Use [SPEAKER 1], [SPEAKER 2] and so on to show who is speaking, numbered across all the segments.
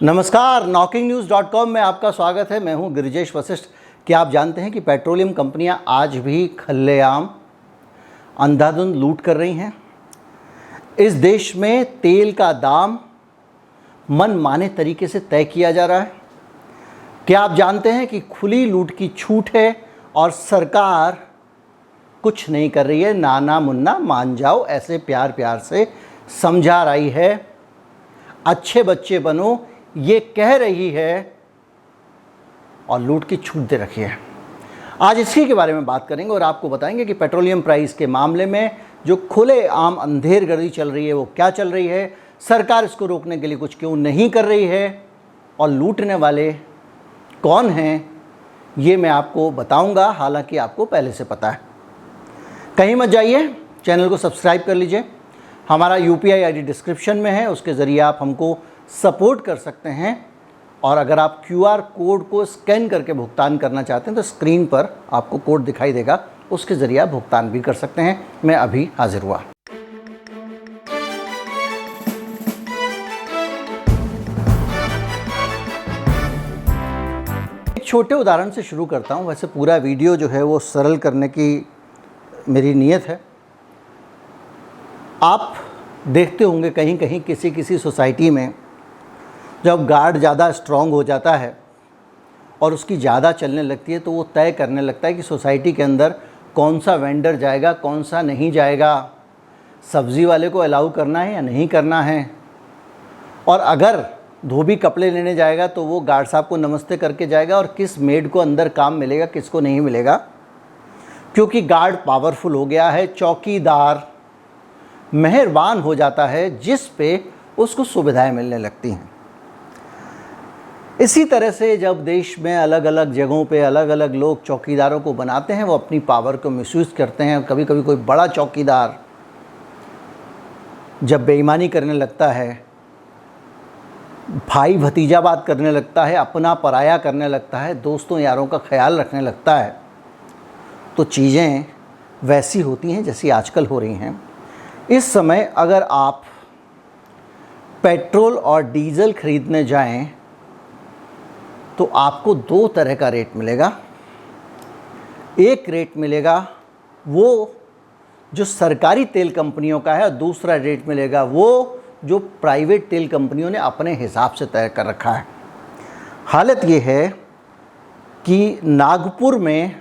[SPEAKER 1] नमस्कार, knocking-news.com में आपका स्वागत है। मैं हूं गिरिजेश वशिष्ठ। क्या आप जानते हैं कि पेट्रोलियम कंपनियां आज भी खुलेआम अंधाधुंध लूट कर रही हैं? इस देश में तेल का दाम मनमाने तरीके से तय किया जा रहा है। क्या आप जानते हैं कि खुली लूट की छूट है और सरकार कुछ नहीं कर रही है, नाना मुन्ना मान जाओ ऐसे प्यार प्यार से समझा रही है, अच्छे बच्चे बनो ये कह रही है और लूट की छूट दे रखी है। आज इसी के बारे में बात करेंगे और आपको बताएंगे कि पेट्रोलियम प्राइस के मामले में जो खुलेआम अंधेरगर्दी चल रही है वो क्या चल रही है, सरकार इसको रोकने के लिए कुछ क्यों नहीं कर रही है और लूटने वाले कौन हैं ये मैं आपको बताऊंगा, हालांकि आपको पहले से पता है। कहीं मत जाइए, चैनल को सब्सक्राइब कर लीजिए। हमारा UPI ID डिस्क्रिप्शन में है, उसके ज़रिए आप हमको सपोर्ट कर सकते हैं और अगर आप QR कोड को स्कैन करके भुगतान करना चाहते हैं तो स्क्रीन पर आपको कोड दिखाई देगा, उसके ज़रिए आप भुगतान भी कर सकते हैं। मैं अभी हाजिर हुआ। एक छोटे उदाहरण से शुरू करता हूं। वैसे पूरा वीडियो जो है वो सरल करने की मेरी नीयत है। आप देखते होंगे कहीं कहीं किसी सोसाइटी में जब गार्ड ज़्यादा स्ट्रॉन्ग हो जाता है और उसकी ज़्यादा चलने लगती है तो वो तय करने लगता है कि सोसाइटी के अंदर कौन सा वेंडर जाएगा, कौन सा नहीं जाएगा, सब्ज़ी वाले को अलाउ करना है या नहीं करना है। और अगर धोबी कपड़े लेने जाएगा तो वो गार्ड साहब को नमस्ते करके जाएगा और किस मेड को अंदर काम मिलेगा, किसको नहीं मिलेगा, क्योंकि गार्ड पावरफुल हो गया है, चौकीदार मेहरबान हो जाता है जिस पे उसको सुविधाएं मिलने लगती हैं। इसी तरह से जब देश में अलग अलग जगहों पे अलग अलग लोग चौकीदारों को बनाते हैं, वो अपनी पावर को मिसयूज़ करते हैं। कभी कभी कोई बड़ा चौकीदार जब बेईमानी करने लगता है, भाई भतीजा बात करने लगता है, अपना पराया करने लगता है, दोस्तों यारों का ख्याल रखने लगता है, तो चीज़ें वैसी होती हैं जैसी आजकल हो रही हैं। इस समय अगर आप पेट्रोल और डीजल खरीदने जाएं तो आपको दो तरह का रेट मिलेगा। एक रेट मिलेगा वो जो सरकारी तेल कंपनियों का है और दूसरा रेट मिलेगा वो जो प्राइवेट तेल कंपनियों ने अपने हिसाब से तय कर रखा है। हालत ये है कि नागपुर में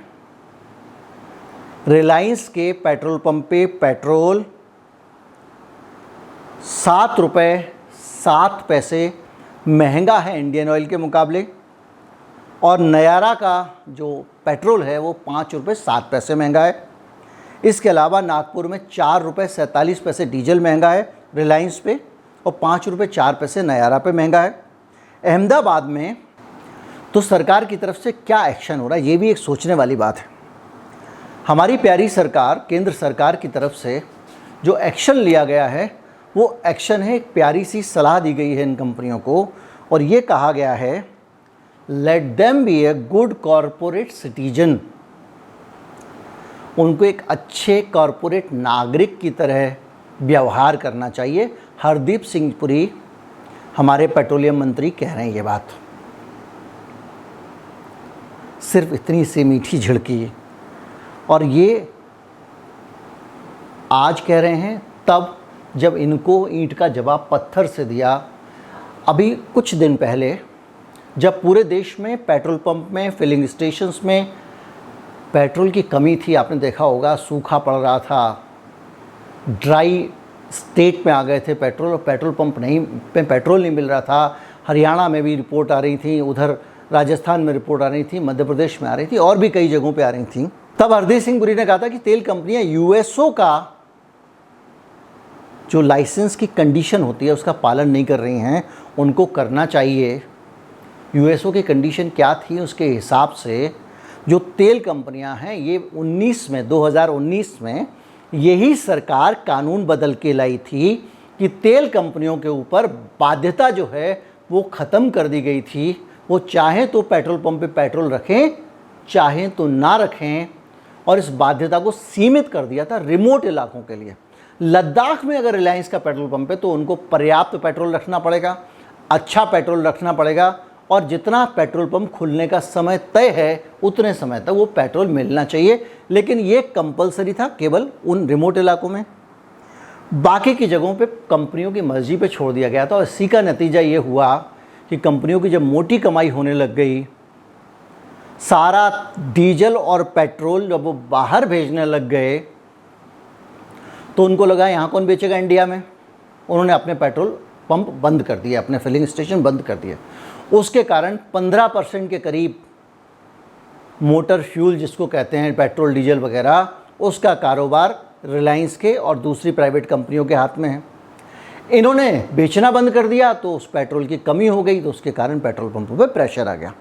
[SPEAKER 1] रिलायंस के पेट्रोल पंप पे पेट्रोल 7 रुपये 7 पैसे महंगा है इंडियन ऑयल के मुकाबले, और नयारा का जो पेट्रोल है वो 5 रुपये 7 पैसे महंगा है। इसके अलावा नागपुर में 4 रुपये 47 पैसे डीजल महंगा है रिलायंस पे और 5 रुपये 4 पैसे नयारा पे महंगा है। अहमदाबाद में तो सरकार की तरफ से क्या एक्शन हो रहा है ये भी एक सोचने वाली बात है। हमारी प्यारी सरकार, केंद्र सरकार की तरफ से जो एक्शन लिया गया है वो एक्शन है, एक प्यारी सी सलाह दी गई है इन कंपनियों को और ये कहा गया है let them be a good corporate citizen. उनको एक अच्छे कॉरपोरेट नागरिक की तरह व्यवहार करना चाहिए। हरदीप सिंह पुरी हमारे पेट्रोलियम मंत्री कह रहे हैं ये बात। सिर्फ इतनी सी मीठी झिड़की, और ये आज कह रहे हैं तब जब इनको ईंट का जवाब पत्थर से दिया। अभी कुछ दिन पहले जब पूरे देश में पेट्रोल पंप में, फिलिंग स्टेशंस में पेट्रोल की कमी थी, आपने देखा होगा सूखा पड़ रहा था, ड्राई स्टेट में आ गए थे पेट्रोल और पेट्रोल पंप पेट्रोल नहीं मिल रहा था। हरियाणा में भी रिपोर्ट आ रही थी, उधर राजस्थान में रिपोर्ट आ रही थी, मध्य प्रदेश में आ रही थी और भी कई जगहों पे आ रही थी। तब हरदीप सिंह पुरी ने कहा था कि तेल कंपनियां USO का जो लाइसेंस की कंडीशन होती है उसका पालन नहीं कर रही हैं, उनको करना चाहिए। USO की कंडीशन क्या थी, उसके हिसाब से जो तेल कंपनियां हैं ये 2019 में यही सरकार कानून बदल के लाई थी कि तेल कंपनियों के ऊपर बाध्यता जो है वो ख़त्म कर दी गई थी। वो चाहे तो पेट्रोल पंप पे पेट्रोल रखें, चाहे तो ना रखें, और इस बाध्यता को सीमित कर दिया था रिमोट इलाकों के लिए। लद्दाख में अगर रिलायंस का पेट्रोल पंप है तो उनको पर्याप्त पेट्रोल रखना पड़ेगा। अच्छा पेट्रोल रखना पड़ेगा और जितना पेट्रोल पंप खुलने का समय तय है उतने समय तक वो पेट्रोल मिलना चाहिए। लेकिन ये कंपलसरी था केवल उन रिमोट इलाकों में, बाकी की जगहों पे कंपनियों की मर्जी पे छोड़ दिया गया था। और इसी का नतीजा ये हुआ कि कंपनियों की जब मोटी कमाई होने लग गई, सारा डीजल और पेट्रोल जब वो बाहर भेजने लग गए तो उनको लगा यहाँ कौन बेचेगा इंडिया में। उन्होंने अपने पेट्रोल पंप बंद कर दिए, अपने फिलिंग स्टेशन बंद कर दिए। उसके कारण 15% के करीब मोटर फ्यूल जिसको कहते हैं, पेट्रोल डीजल वगैरह, उसका कारोबार रिलायंस के और दूसरी प्राइवेट कंपनियों के हाथ में है। इन्होंने बेचना बंद कर दिया तो उस पेट्रोल की कमी हो गई, तो उसके कारण पेट्रोल पंपों पे प्रेशर आ गया।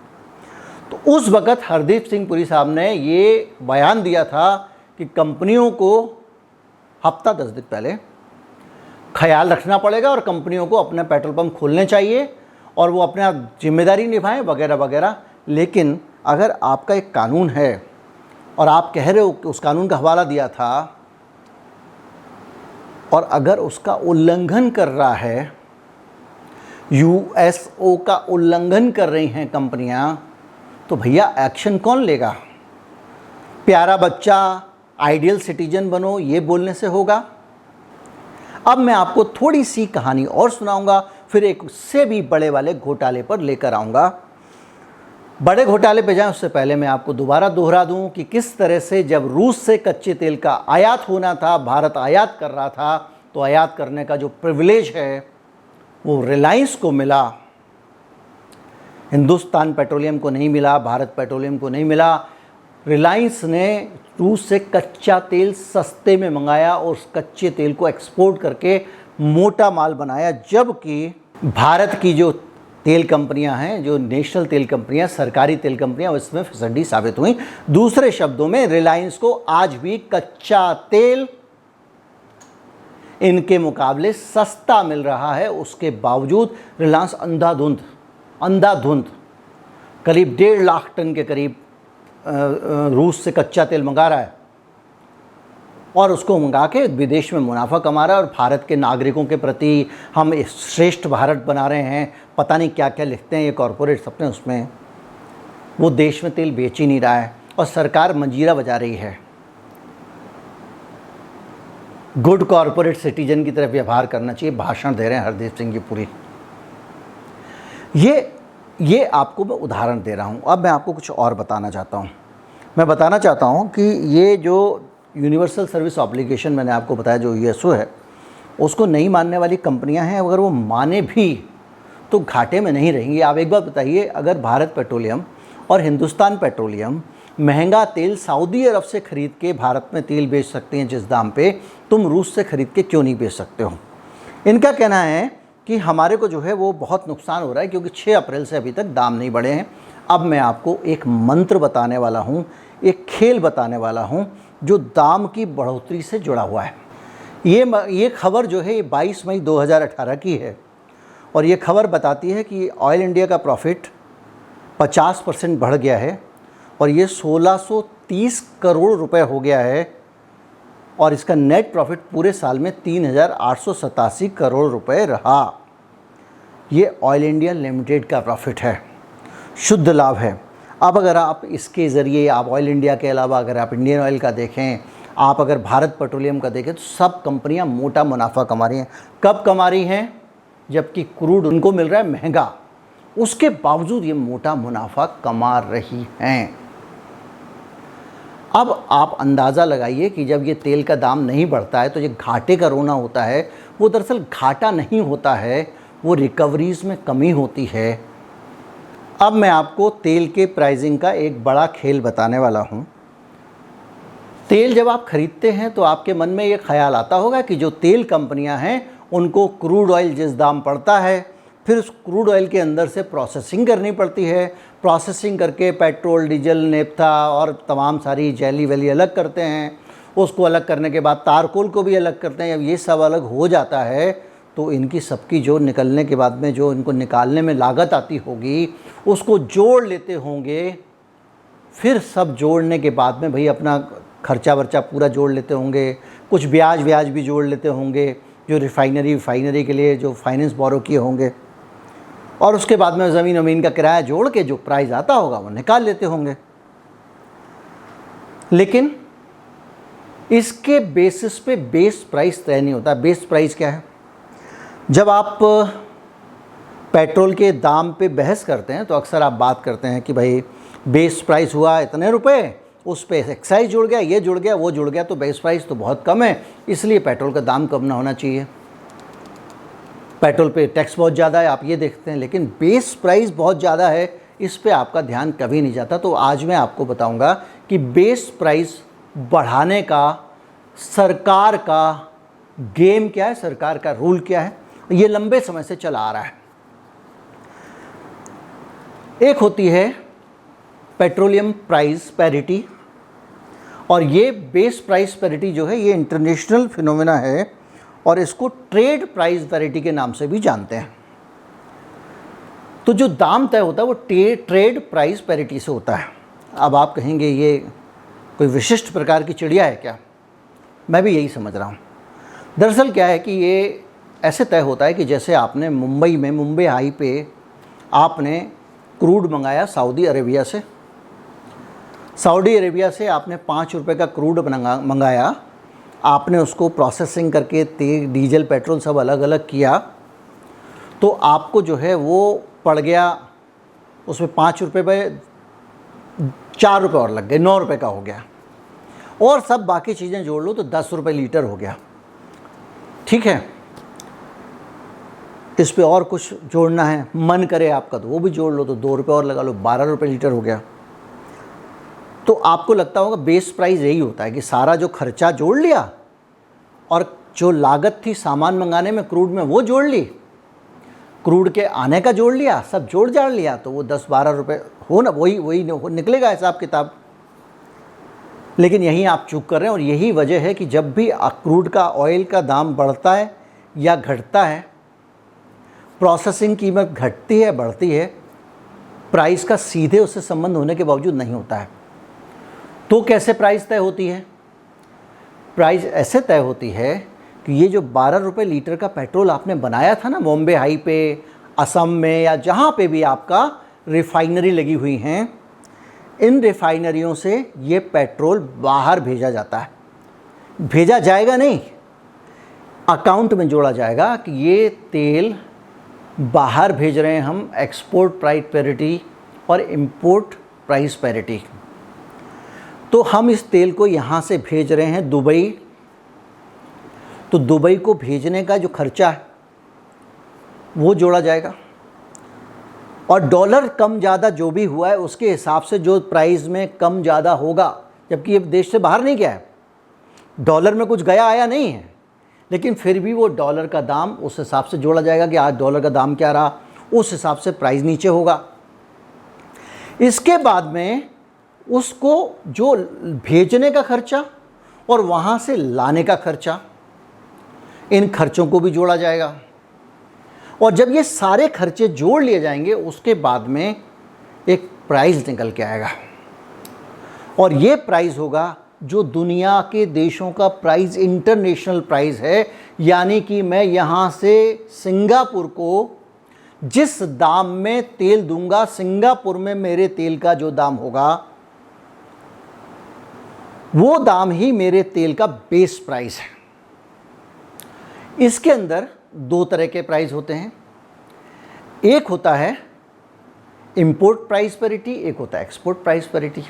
[SPEAKER 1] तो उस वक़्त हरदीप सिंह पुरी साहब ने ये बयान दिया था कि कंपनियों को हफ्ता 10 दिन पहले ख्याल रखना पड़ेगा और कंपनियों को अपने पेट्रोल पंप खोलने चाहिए और वो अपने आप जिम्मेदारी निभाएं वगैरह वगैरह। लेकिन अगर आपका एक कानून है और आप कह रहे हो कि उस कानून का हवाला दिया था, और अगर उसका उल्लंघन कर रहा है, यूएसओ का उल्लंघन कर रही हैं कंपनियां, तो भैया एक्शन कौन लेगा? प्यारा बच्चा, आइडियल सिटीजन बनो, ये बोलने से होगा? अब मैं आपको थोड़ी सी कहानी और सुनाऊंगा, फिर एक उससे भी बड़े वाले घोटाले पर लेकर आऊँगा। बड़े घोटाले पे जाएं उससे पहले मैं आपको दोबारा दोहरा दूं कि किस तरह से जब रूस से कच्चे तेल का आयात होना था, भारत आयात कर रहा था, तो आयात करने का जो प्रिविलेज है वो रिलायंस को मिला, हिंदुस्तान पेट्रोलियम को नहीं मिला, भारत पेट्रोलियम को नहीं मिला। रिलायंस ने रूस से कच्चा तेल सस्ते में मंगाया और उस कच्चे तेल को एक्सपोर्ट करके मोटा माल बनाया, जबकि भारत की जो तेल कंपनियां हैं, जो नेशनल तेल कंपनियां, सरकारी तेल कंपनियां, उसमें फिसड्डी साबित हुई। दूसरे शब्दों में रिलायंस को आज भी कच्चा तेल इनके मुकाबले सस्ता मिल रहा है। उसके बावजूद रिलायंस अंधाधुंध करीब 1.5 लाख टन के करीब रूस से कच्चा तेल मंगा रहा है और उसको मंगा के विदेश में मुनाफा कमा रहा है। और भारत के नागरिकों के प्रति हम श्रेष्ठ भारत बना रहे हैं, पता नहीं क्या क्या लिखते हैं ये कॉरपोरेट्स अपने उसमें। वो देश में तेल बेच ही नहीं रहा है और सरकार मंजीरा बजा रही है। गुड कॉरपोरेट सिटीजन की तरफ व्यवहार करना चाहिए, भाषण दे रहे हैं हरदीप सिंह जी पुरी। ये आपको मैं उदाहरण दे रहा हूँ। अब मैं आपको कुछ और बताना चाहता हूँ। मैं बताना चाहता हूँ कि ये जो यूनिवर्सल सर्विस ऑब्लिगेशन मैंने आपको बताया, जो यूएसओ है, उसको नहीं मानने वाली कंपनियां हैं, अगर वो माने भी तो घाटे में नहीं रहेंगी। आप एक बात बताइए, अगर भारत पेट्रोलियम और हिंदुस्तान पेट्रोलियम महंगा तेल सऊदी अरब से ख़रीद के भारत में तेल बेच सकते हैं जिस दाम पे, तुम रूस से ख़रीद के क्यों नहीं बेच सकते हो? इनका कहना है कि हमारे को जो है वो बहुत नुकसान हो रहा है क्योंकि 6 अप्रैल से अभी तक दाम नहीं बढ़े हैं। अब मैं आपको एक मंत्र बताने वाला हूँ, एक खेल बताने वाला हूँ जो दाम की बढ़ोतरी से जुड़ा हुआ है। ये खबर जो है ये 22 मई 2018 की है और ये खबर बताती है कि ऑयल इंडिया का प्रॉफिट 50% बढ़ गया है और ये 1630 करोड़ रुपए हो गया है और इसका नेट प्रॉफिट पूरे साल में 3887 करोड़ रुपए रहा। ये ऑयल इंडिया लिमिटेड का प्रॉफिट है, शुद्ध लाभ है। अब अगर आप इसके ज़रिए, आप ऑयल इंडिया के अलावा अगर आप इंडियन ऑयल का देखें, आप अगर भारत पेट्रोलियम का देखें, तो सब कंपनियां मोटा मुनाफा कमा रही हैं। कब कमा रही हैं? जबकि क्रूड उनको मिल रहा है महंगा, उसके बावजूद ये मोटा मुनाफा कमा रही हैं। अब आप अंदाज़ा लगाइए कि जब ये तेल का दाम नहीं बढ़ता है तो ये घाटे का रोना होता है। वो दरअसल घाटा नहीं होता है, वो रिकवरीज़ में कमी होती है। अब मैं आपको तेल के प्राइसिंग का एक बड़ा खेल बताने वाला हूँ। तेल जब आप ख़रीदते हैं तो आपके मन में ये ख्याल आता होगा कि जो तेल कंपनियाँ हैं उनको क्रूड ऑयल जिस दाम पड़ता है, फिर उस क्रूड ऑयल के अंदर से प्रोसेसिंग करनी पड़ती है। प्रोसेसिंग करके पेट्रोल, डीजल, नेफ्था और तमाम सारी जैली वैली अलग करते हैं। उसको अलग करने के बाद तारकोल को भी अलग करते हैं। जब ये सब अलग हो जाता है तो इनकी सबकी जो निकलने के बाद में जो इनको निकालने में लागत आती होगी उसको जोड़ लेते होंगे। फिर सब जोड़ने के बाद में भाई अपना खर्चा वर्चा पूरा जोड़ लेते होंगे, कुछ ब्याज भी जोड़ लेते होंगे जो रिफाइनरी के लिए जो फाइनेंस बोरो किए होंगे। और उसके बाद में ज़मीन वमीन का किराया जोड़ के जो प्राइस आता होगा वो निकाल लेते होंगे। लेकिन इसके बेसिस पे बेस प्राइस तय नहीं होता। बेस प्राइस क्या है? जब आप पेट्रोल के दाम पे बहस करते हैं तो अक्सर आप बात करते हैं कि भाई बेस प्राइस हुआ इतने रुपए, उस पे एक्साइज जुड़ गया, ये जुड़ गया, वो जुड़ गया, तो बेस प्राइस तो बहुत कम है, इसलिए पेट्रोल का दाम कम ना होना चाहिए, पेट्रोल पे टैक्स बहुत ज़्यादा है, आप ये देखते हैं। लेकिन बेस प्राइस बहुत ज़्यादा है, इस पे आपका ध्यान कभी नहीं जाता। तो आज मैं आपको बताऊंगा कि बेस प्राइस बढ़ाने का सरकार का गेम क्या है, सरकार का रूल क्या है। ये लंबे समय से चला आ रहा है। एक होती है पेट्रोलियम प्राइस पैरिटी, और ये बेस प्राइस पैरिटी जो है ये इंटरनेशनल फिनोमेना है और इसको ट्रेड प्राइस पैरिटी के नाम से भी जानते हैं। तो जो दाम तय होता है वो ट्रेड प्राइस पैरिटी से होता है। अब आप कहेंगे ये कोई विशिष्ट प्रकार की चिड़िया है क्या? मैं भी यही समझ रहा हूँ। दरअसल क्या है कि ये ऐसे तय होता है कि जैसे आपने मुंबई हाई पे आपने क्रूड मंगाया सऊदी अरेबिया से, सऊदी अरेबिया से आपने 5 रुपये का क्रूड मंगाया, आपने उसको प्रोसेसिंग करके तेल डीजल पेट्रोल सब अलग अलग किया, तो आपको जो है वो पड़ गया, उसमें 5 रुपये पे 4 रुपये और लग गए, 9 रुपये का हो गया, और सब बाकी चीज़ें जोड़ लो तो 10 रुपये लीटर हो गया। ठीक है, इस पे और कुछ जोड़ना है मन करे आपका तो वो भी जोड़ लो, तो 2 रुपये और लगा लो, 12 रुपये लीटर हो गया। तो आपको लगता होगा बेस प्राइस यही होता है कि सारा जो खर्चा जोड़ लिया और जो लागत थी सामान मंगाने में क्रूड में वो जोड़ ली, क्रूड के आने का जोड़ लिया, सब जोड़ जाड़ लिया, तो वो 10-12 रुपये हो ना, वही निकलेगा हिसाब किताब। लेकिन यहीं आप चूक कर रहे हैं, और यही वजह है कि जब भी क्रूड का ऑयल का दाम बढ़ता है या घटता है, प्रोसेसिंग कीमत घटती है बढ़ती है, प्राइस का सीधे उससे संबंध होने के बावजूद नहीं होता है। तो कैसे प्राइस तय होती है? प्राइस ऐसे तय होती है कि ये जो 12 रुपये लीटर का पेट्रोल आपने बनाया था ना बॉम्बे हाई पे, असम में, या जहाँ पे भी आपका रिफाइनरी लगी हुई हैं, इन रिफाइनरियों से ये पेट्रोल बाहर भेजा जाता है। भेजा जाएगा नहीं, अकाउंट में जोड़ा जाएगा कि ये तेल बाहर भेज रहे हैं हम, एक्सपोर्ट प्राइस पैरिटी और इंपोर्ट प्राइस पैरिटी। तो हम इस तेल को यहाँ से भेज रहे हैं दुबई, तो दुबई को भेजने का जो खर्चा है वो जोड़ा जाएगा, और डॉलर कम ज़्यादा जो भी हुआ है उसके हिसाब से जो प्राइस में कम ज़्यादा होगा, जबकि ये देश से बाहर नहीं गया है, डॉलर में कुछ गया आया नहीं है, लेकिन फिर भी वो डॉलर का दाम उस हिसाब से जोड़ा जाएगा कि आज डॉलर का दाम क्या रहा, उस हिसाब से प्राइस नीचे होगा। इसके बाद में उसको जो भेजने का खर्चा और वहाँ से लाने का खर्चा, इन खर्चों को भी जोड़ा जाएगा, और जब ये सारे खर्चे जोड़ लिए जाएंगे उसके बाद में एक प्राइस निकल के आएगा, और ये प्राइस होगा जो दुनिया के देशों का प्राइस, इंटरनेशनल प्राइस है। यानी कि मैं यहाँ से सिंगापुर को जिस दाम में तेल दूंगा, सिंगापुर में मेरे तेल का जो दाम होगा वो दाम ही मेरे तेल का बेस प्राइस है। इसके अंदर 2 तरह के प्राइस होते हैं, एक होता है इंपोर्ट प्राइस पैरिटी, एक होता है एक्सपोर्ट प्राइस पैरिटी।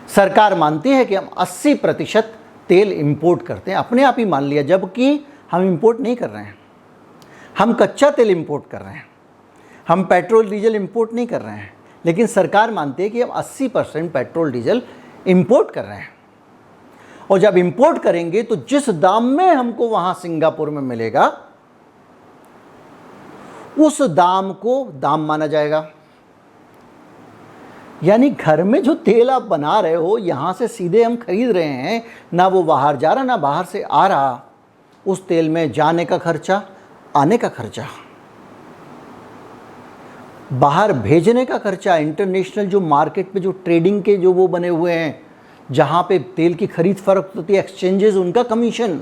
[SPEAKER 1] सरकार मानती है कि हम 80% तेल इंपोर्ट करते हैं, अपने आप ही मान लिया, जबकि हम इंपोर्ट नहीं कर रहे हैं, हम कच्चा तेल इंपोर्ट कर रहे हैं, हम पेट्रोल डीजल इंपोर्ट नहीं कर रहे हैं, लेकिन सरकार मानती है कि हम 80% पेट्रोल डीजल इंपोर्ट कर रहे हैं। और जब इंपोर्ट करेंगे तो जिस दाम में हमको वहां सिंगापुर में मिलेगा उस दाम को दाम माना जाएगा। यानी घर में जो तेल आप बना रहे हो, यहां से सीधे हम खरीद रहे हैं, ना वो बाहर जा रहा ना बाहर से आ रहा, उस तेल में जाने का खर्चा, आने का खर्चा, बाहर भेजने का खर्चा, इंटरनेशनल जो मार्केट पे जो ट्रेडिंग के जो वो बने हुए हैं, जहाँ पे तेल की खरीद फरोख्त होती है, एक्सचेंजेस, उनका कमीशन,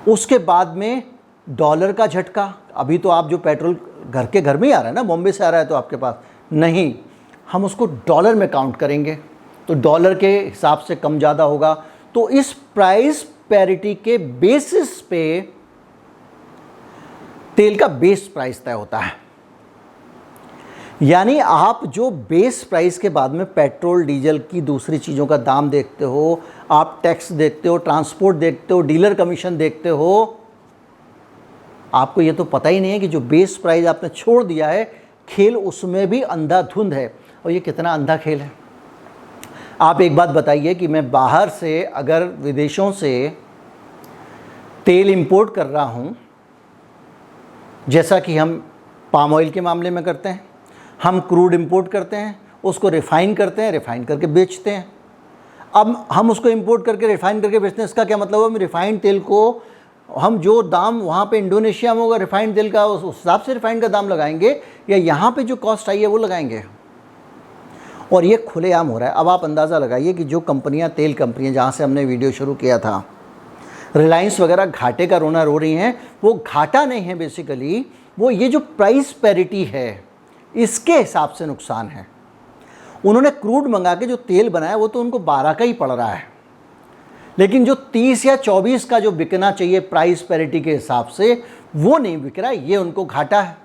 [SPEAKER 1] उसके बाद में डॉलर का झटका। अभी तो आप जो पेट्रोल घर के घर में ही आ रहा है ना, बॉम्बे से आ रहा है तो आपके पास नहीं, हम उसको डॉलर में काउंट करेंगे तो डॉलर के हिसाब से कम ज़्यादा होगा। तो इस प्राइस पैरिटी के बेसिस पे तेल का बेस प्राइस तय होता है। यानी आप जो बेस प्राइस के बाद में पेट्रोल डीजल की दूसरी चीज़ों का दाम देखते हो, आप टैक्स देखते हो, ट्रांसपोर्ट देखते हो, डीलर कमीशन देखते हो, आपको ये तो पता ही नहीं है कि जो बेस प्राइस आपने छोड़ दिया है, खेल उसमें भी अंधाधुंध है। और ये कितना अंधा खेल है। आप एक बात बताइए कि मैं बाहर से अगर विदेशों से तेल इंपोर्ट कर रहा हूँ, जैसा कि हम पाम ऑयल के मामले में करते हैं, हम क्रूड इंपोर्ट करते हैं, उसको रिफ़ाइन करते हैं, रिफ़ाइन करके बेचते हैं। अब हम उसको इंपोर्ट करके रिफ़ाइन करके बेचते हैं, इसका क्या मतलब है? हम रिफ़ाइंड तेल को हम जो दाम वहाँ पे इंडोनेशिया में होगा रिफ़ाइंड तेल का, उस हिसाब से रिफ़ाइंड का दाम लगाएंगे या यहाँ पे जो कॉस्ट आई है वो लगाएंगे? और ये खुलेआम हो रहा है। अब आप अंदाज़ा लगाइए कि जो कंपनियाँ, तेल कंपनियाँ जहाँ से हमने वीडियो शुरू किया था, रिलायंस वगैरह घाटे का रोना रो रही हैं। वो घाटा नहीं है बेसिकली, वो ये जो प्राइस पैरिटी है इसके हिसाब से नुकसान है। उन्होंने क्रूड मंगा के जो तेल बनाया वो तो उनको 12 का ही पड़ रहा है, लेकिन जो 30 या 24 का जो बिकना चाहिए प्राइस पैरिटी के हिसाब से वो नहीं बिक रहा है, ये उनको घाटा है।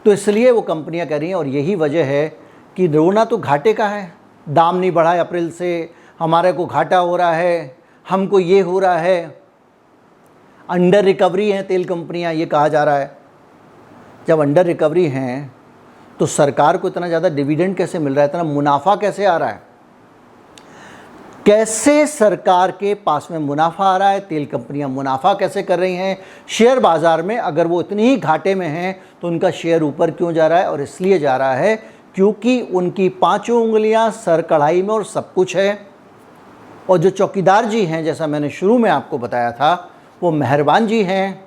[SPEAKER 1] तो इसलिए वो कंपनियां कह रही हैं, और यही वजह है कि रोना तो घाटे का है। दाम नहीं बढ़ा है अप्रैल से, हमारे को घाटा हो रहा है, हमको ये हो रहा है, अंडर रिकवरी हैं तेल कंपनियां, ये कहा जा रहा है। जब अंडर रिकवरी हैं तो सरकार को इतना ज़्यादा डिविडेंड कैसे मिल रहा है, इतना मुनाफा कैसे आ रहा है? कैसे सरकार के पास में मुनाफा आ रहा है? तेल कंपनियां मुनाफा कैसे कर रही हैं? शेयर बाज़ार में अगर वो इतनी ही घाटे में हैं तो उनका शेयर ऊपर क्यों जा रहा है? और इसलिए जा रहा है क्योंकि उनकी पांचों उंगलियां सर कढ़ाई में और सब कुछ है। और जो चौकीदार जी हैं, जैसा मैंने शुरू में आपको बताया था, वो मेहरबान जी हैं।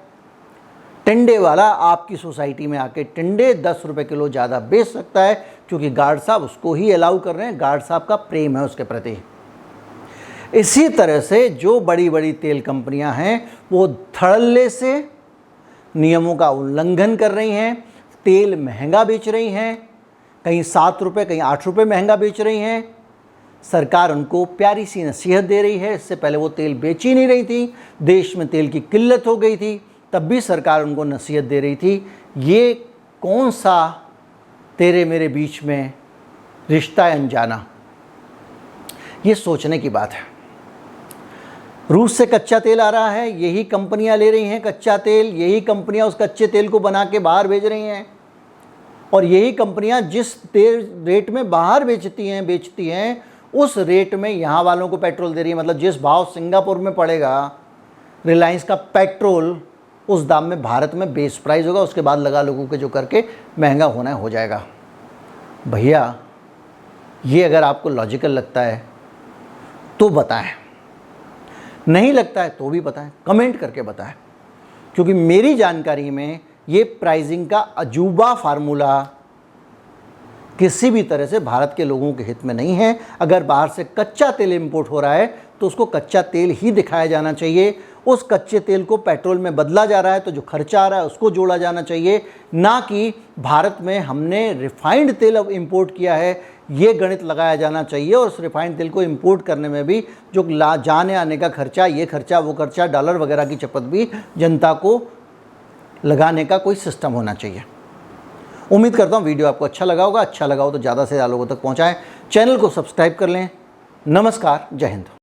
[SPEAKER 1] टिंडे वाला आपकी सोसाइटी में आके टिंडे 10 रुपये किलो ज़्यादा बेच सकता है क्योंकि गार्ड साहब उसको ही अलाउ कर रहे हैं, गार्ड साहब का प्रेम है उसके प्रति। इसी तरह से जो बड़ी बड़ी तेल कंपनियां हैं वो धड़ल्ले से नियमों का उल्लंघन कर रही हैं, तेल महंगा बेच रही हैं, कहीं 7 रुपये कहीं 8 रुपये महंगा बेच रही हैं। सरकार उनको प्यारी सी नसीहत दे रही है। इससे पहले वो तेल बेच ही नहीं रही थी, देश में तेल की किल्लत हो गई थी, तब भी सरकार उनको नसीहत दे रही थी। ये कौन सा तेरे मेरे बीच में रिश्ता है अनजाना? ये सोचने की बात है। रूस से कच्चा तेल आ रहा है, यही कंपनियां ले रही हैं कच्चा तेल, यही कंपनियां उस कच्चे तेल को बना के बाहर भेज रही हैं, और यही कंपनियां जिस तेल रेट में बाहर बेचती हैं उस रेट में यहाँ वालों को पेट्रोल दे रही है। मतलब जिस भाव सिंगापुर में पड़ेगा रिलायंस का पेट्रोल, उस दाम में भारत में बेस प्राइस होगा, उसके बाद लगा लोगों के जो करके महंगा होना हो जाएगा। भैया ये अगर आपको लॉजिकल लगता है तो बताएं, नहीं लगता है तो भी बताएं, कमेंट करके बताएं, क्योंकि मेरी जानकारी में ये प्राइसिंग का अजूबा फार्मूला किसी भी तरह से भारत के लोगों के हित में नहीं है। अगर बाहर से कच्चा तेल इंपोर्ट हो रहा है तो उसको कच्चा तेल ही दिखाया जाना चाहिए। उस कच्चे तेल को पेट्रोल में बदला जा रहा है तो जो खर्चा आ रहा है उसको जोड़ा जाना चाहिए, ना कि भारत में हमने रिफाइंड तेल अब इंपोर्ट किया है ये गणित लगाया जाना चाहिए। और उस रिफाइंड तेल को इंपोर्ट करने में भी जो जाने आने का खर्चा, ये खर्चा वो खर्चा, डॉलर वगैरह की चपत भी जनता को लगाने का कोई सिस्टम होना चाहिए। उम्मीद करता हूँ वीडियो आपको अच्छा लगा होगा। अच्छा लगा हो तो ज़्यादा से ज़्यादा लोगों तक पहुँचाएँ, चैनल को सब्सक्राइब कर लें। नमस्कार, जय हिंद।